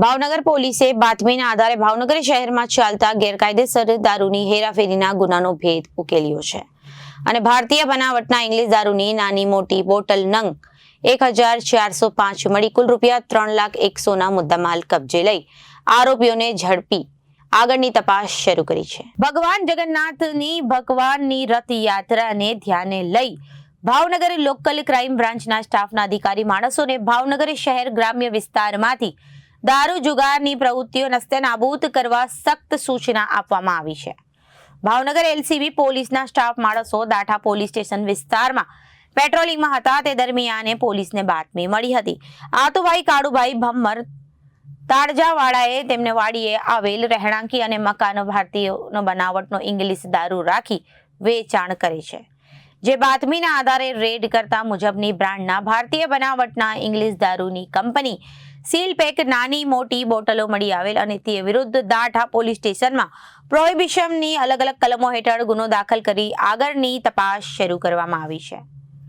ભાવનગર પોલીસે બાતમીના આધારે ભાવનગર શહેરમાં ચાલતા ગેરકાયદેસર દારૂની હેરાફેરીના ગુનાનો ભેદ ઉકેલ્યો છે અને ભારતીય બનાવટના ઇંગ્લિશ દારૂની નાની મોટી બોટલ નંગ 1405 મળી કુલ રૂપિયા 3,01,000 મુદ્દામાલ કબજે લઈ આરોપીઓને ઝડપી આગળની તપાસ શરૂ કરી છે। ભગવાન જગન્નાથની ભગવાનની રથયાત્રાને ધ્યાને લઈ ભાવનગર લોકલ ક્રાઇમ બ્રાન્ચના સ્ટાફના અધિકારી માણસોને ભાવનગર શહેર ગ્રામ્ય વિસ્તારમાંથી દારૂ જુગારની પ્રવૃત્તિઓ નસ્તેનાબૂદ કરવા સખ્ત સૂચના આપવામાં આવી છે। ભાવનગર એલસીબી પોલીસના સ્ટાફ માણસો દાઠા પોલીસ સ્ટેશન વિસ્તારમાં પેટ્રોલિંગમાં હતા તે દરમિયાન પોલીસને બાતમી મળી હતી। આતુભાઈ કાળુભાઈ ભમ્મર તાળજાવાળાએ તેમને વાડીએ આવેલ રહેણાંકી અને મકાન ભારતીય બનાવટનો ઇંગ્લિશ દારૂ રાખી વેચાણ કરે છે। જે બાતમીના આધારે રેડ કરતા મુજબની બ્રાન્ડના ભારતીય બનાવટના ઇંગ્લિશ દારૂની કંપની સીલ પેક નાની મોટી બોટલો મળી આવેલ અને તે વિરુદ્ધ દાઠા પોલીસ સ્ટેશનમાં પ્રોહિબિશનની અલગ અલગ કલમો હેઠળ ગુનો દાખલ કરી આગળની તપાસ શરૂ કરવામાં આવી છે।